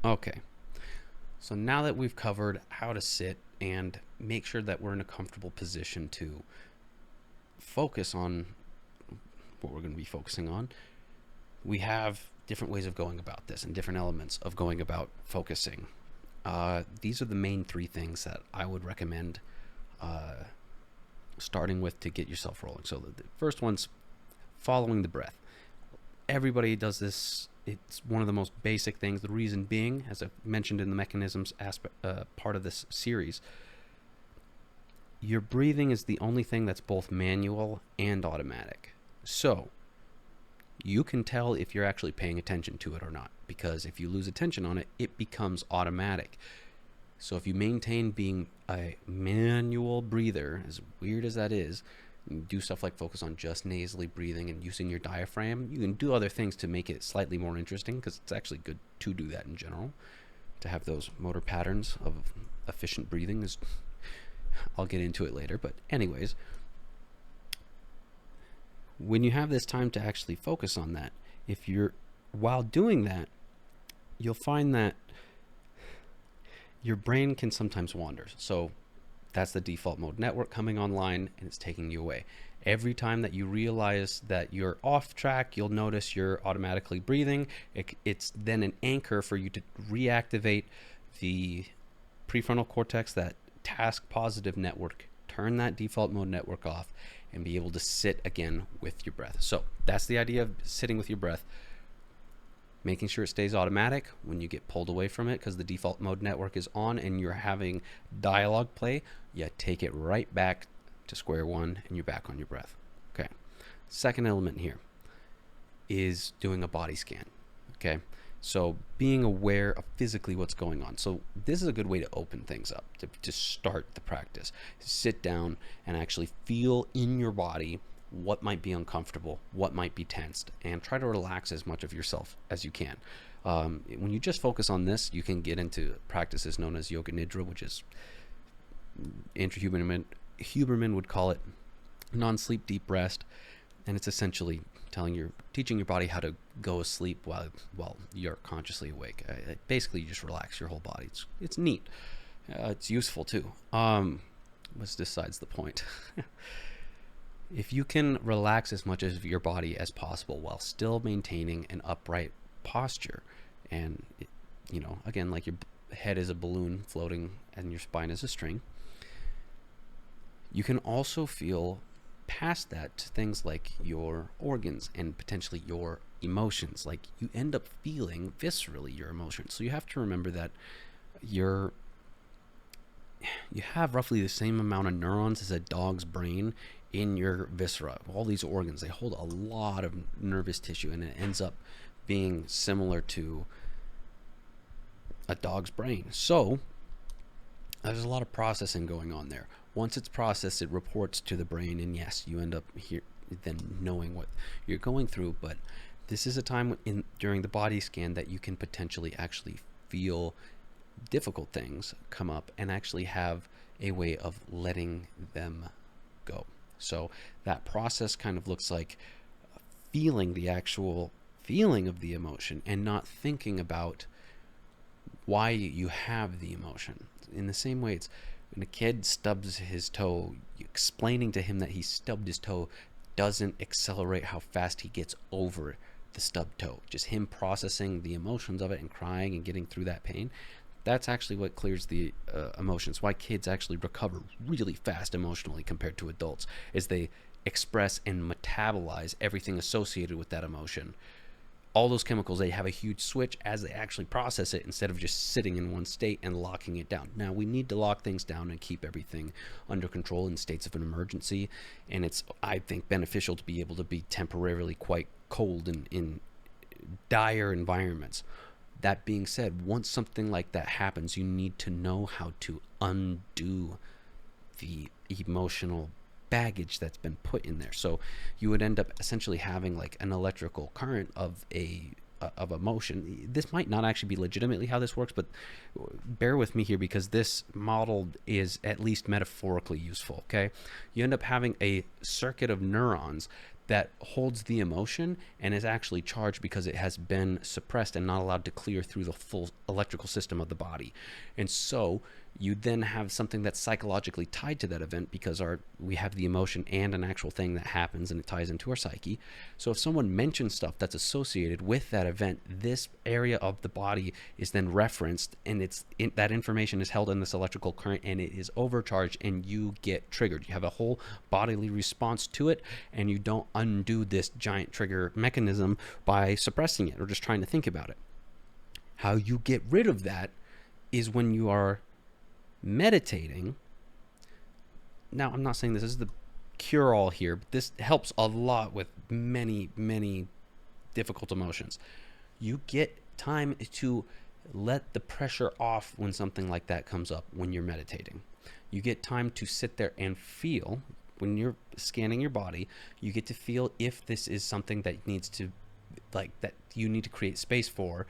Okay, so now that we've covered how to sit and make sure that we're in a comfortable position to focus on what we're going to be focusing on, we have different ways of going about this and different elements of going about focusing. These are the main three things that I would recommend starting with to get yourself rolling. So the first one's following the breath. Everybody does this. It's one of the most basic things. The reason being, as I've mentioned in the mechanisms aspect part of this series, your breathing is the only thing that's both manual and automatic. So you can tell if you're actually paying attention to it or not, because if you lose attention on it, it becomes automatic. So if you maintain being a manual breather, as weird as that is, do stuff like focus on just nasally breathing and using your diaphragm. You can do other things to make it slightly more interesting, because it's actually good to do that in general, to have those motor patterns of efficient breathing. I'll get into it later, but anyways, when you have this time to actually focus on that, while doing that, you'll find that your brain can sometimes wander. So that's the default mode network coming online, and it's taking you away. Every time that you realize that you're off track, you'll notice you're automatically breathing. It's then an anchor for you to reactivate the prefrontal cortex, that task positive network, turn that default mode network off, and be able to sit again with your breath. So that's the idea of sitting with your breath, making sure it stays automatic when you get pulled away from it, because the default mode network is on and you're having dialogue play. You take it right back to square one and you're back on your breath. Okay. Second element here is doing a body scan. Okay. So being aware of physically what's going on. So this is a good way to open things up, to start the practice. Sit down and actually feel in your body what might be uncomfortable, what might be tensed, and try to relax as much of yourself as you can. When you just focus on this, you can get into practices known as yoga nidra, which is Huberman would call it non-sleep deep rest, and it's essentially teaching your body how to go asleep while you're consciously awake. Basically, you just relax your whole body. It's neat. It's useful too. But besides the point. If you can relax as much of your body as possible while still maintaining an upright posture, and again, like your head is a balloon floating and your spine is a string, you can also feel past that to things like your organs and potentially your emotions. Like, you end up feeling viscerally your emotions. So you have to remember that you have roughly the same amount of neurons as a dog's brain in your viscera. All these organs, they hold a lot of nervous tissue, and it ends up being similar to a dog's brain. So there's a lot of processing going on there. Once it's processed, it reports to the brain, and yes, you end up here then knowing what you're going through. But this is a time during the body scan that you can potentially actually feel difficult things come up and actually have a way of letting them go. So that process kind of looks like feeling the actual feeling of the emotion and not thinking about why you have the emotion. In the same way, it's when a kid stubs his toe, explaining to him that he stubbed his toe doesn't accelerate how fast he gets over the stubbed toe. Just him processing the emotions of it and crying and getting through that pain. That's actually what clears the emotions. Why kids actually recover really fast emotionally compared to adults is they express and metabolize everything associated with that emotion. All those chemicals, they have a huge switch as they actually process it, instead of just sitting in one state and locking it down. Now, we need to lock things down and keep everything under control in states of an emergency, and it's, I think, beneficial to be able to be temporarily quite cold in dire environments. That being said, once something like that happens, you need to know how to undo the emotional baggage that's been put in there. So you would end up essentially having like an electrical current of emotion. This might not actually be legitimately how this works, but bear with me here, because this model is at least metaphorically useful. Okay, you end up having a circuit of neurons that holds the emotion and is actually charged because it has been suppressed and not allowed to clear through the full electrical system of the body. And so you then have something that's psychologically tied to that event because we have the emotion and an actual thing that happens, and it ties into our psyche. So if someone mentions stuff that's associated with that event, this area of the body is then referenced, and that information is held in this electrical current, and it is overcharged, and you get triggered. You have a whole bodily response to it, and you don't undo this giant trigger mechanism by suppressing it or just trying to think about it. How you get rid of that is when you are meditating. Now, I'm not saying this is the cure-all here, but this helps a lot with many, many difficult emotions. You get time to let the pressure off when something like that comes up when you're meditating. You get time to sit there and feel. When you're scanning your body, you get to feel if this is something that needs to, like, that you need to create space for.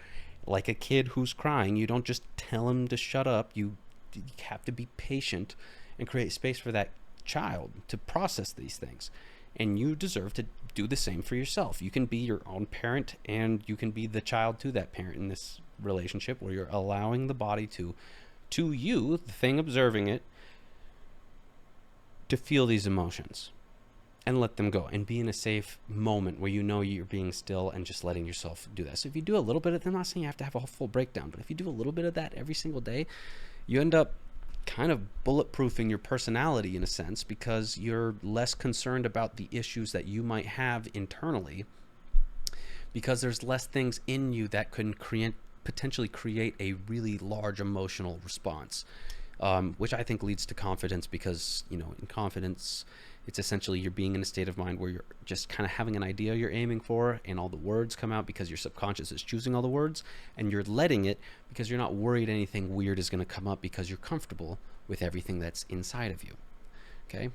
Like a kid who's crying, you don't just tell him to shut up. You have to be patient and create space for that child to process these things. And you deserve to do the same for yourself. You can be your own parent, and you can be the child to that parent in this relationship, where you're allowing the body to you, the thing observing it, to feel these emotions and let them go, and be in a safe moment where you know you're being still and just letting yourself do that. So if you do a little bit of, I'm not saying you have to have a full breakdown, but if you do a little bit of that every single day, you end up kind of bulletproofing your personality in a sense, because you're less concerned about the issues that you might have internally, because there's less things in you that can potentially create a really large emotional response, which I think leads to confidence, because, in confidence, it's essentially you're being in a state of mind where you're just kind of having an idea you're aiming for, and all the words come out because your subconscious is choosing all the words, and you're letting it because you're not worried anything weird is going to come up, because you're comfortable with everything that's inside of you. Okay?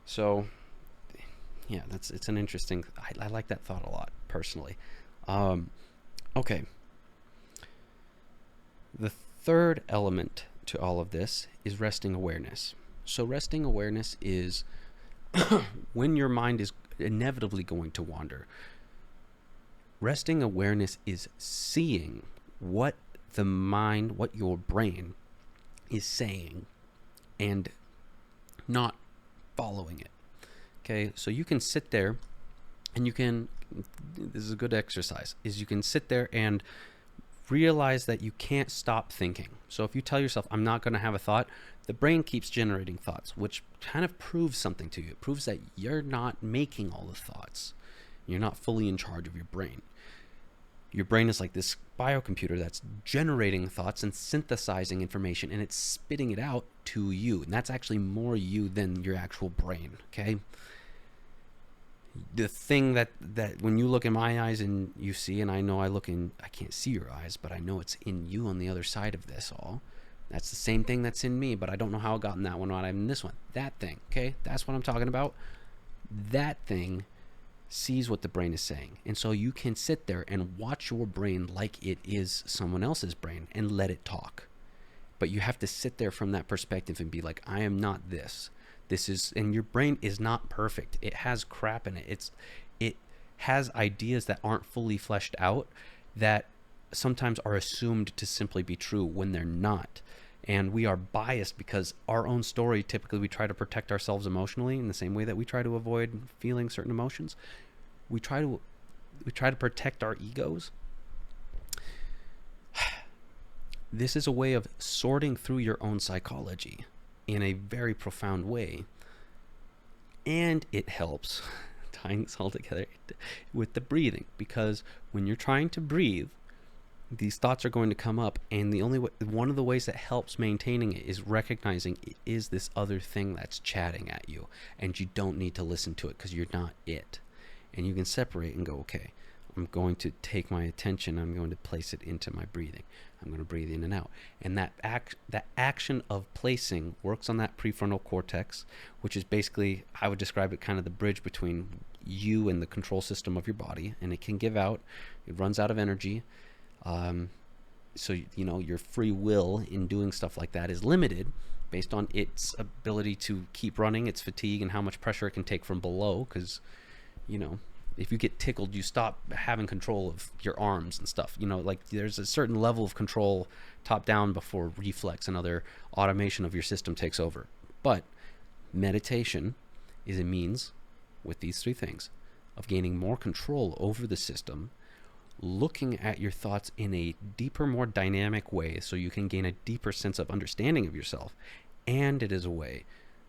So, yeah, it's an interesting, I like that thought a lot, personally. Okay. The third element to all of this is resting awareness. So resting awareness is when your mind is inevitably going to wander. Resting awareness is seeing what the mind, what your brain is saying, and not following it. Okay, so you can sit there and this is a good exercise, is you can sit there and realize that you can't stop thinking. So if you tell yourself, I'm not going to have a thought, the brain keeps generating thoughts, which kind of proves something to you. It proves that you're not making all the thoughts. You're not fully in charge of your brain. Your brain is like this biocomputer that's generating thoughts and synthesizing information, and it's spitting it out to you. And that's actually more you than your actual brain, okay? The thing that when you look in my eyes and you see, and I know I can't see your eyes, but I know it's in you on the other side of this all. That's the same thing that's in me, but I don't know how I got in that one when I'm in this one. That thing, okay? That's what I'm talking about. That thing sees what the brain is saying. And so you can sit there and watch your brain like it is someone else's brain and let it talk. But you have to sit there from that perspective and be like, I am not this. This is, and your brain is not perfect. It has crap in it. It has ideas that aren't fully fleshed out, that sometimes are assumed to simply be true when they're not. And we are biased because our own story, typically we try to protect ourselves emotionally in the same way that we try to avoid feeling certain emotions. We try to protect our egos. This is a way of sorting through your own psychology in a very profound way. And it helps, tying this all together, with the breathing, because when you're trying to breathe, these thoughts are going to come up, and one of the ways that helps maintaining it is recognizing it is this other thing that's chatting at you, and you don't need to listen to it because you're not it. And you can separate and go, okay, I'm going to take my attention, I'm going to place it into my breathing. I'm going to breathe in and out. And that action of placing works on that prefrontal cortex, which is basically, I would describe it kind of the bridge between you and the control system of your body, and it can give out, it runs out of energy. So, your free will in doing stuff like that is limited based on its ability to keep running, its fatigue, and how much pressure it can take from below, because, If you get tickled, you stop having control of your arms and stuff. Like there's a certain level of control top down before reflex and other automation of your system takes over. But meditation is a means, with these three things, of gaining more control over the system, looking at your thoughts in a deeper, more dynamic way so you can gain a deeper sense of understanding of yourself. And it is a way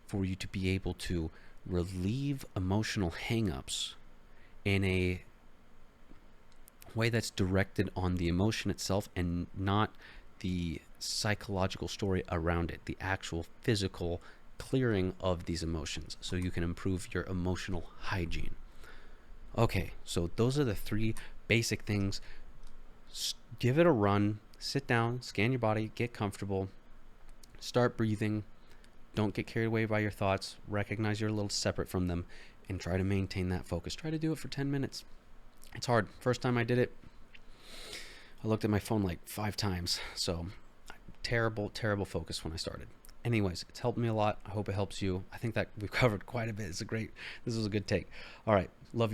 for you to be able to relieve emotional hang-ups in a way that's directed on the emotion itself and not the psychological story around it, the actual physical clearing of these emotions, so you can improve your emotional hygiene. Okay, so those are the three basic things. Give it a run. Sit down, scan your body, get comfortable, start breathing. Don't get carried away by your thoughts. Recognize you're a little separate from them and try to maintain that focus. Try to do it for 10 minutes. It's hard. First time I did it, I looked at my phone like 5 times. So terrible focus when I started. Anyways, it's helped me a lot. I hope it helps you. I think that we've covered quite a bit. This was a good take. All right. Love you.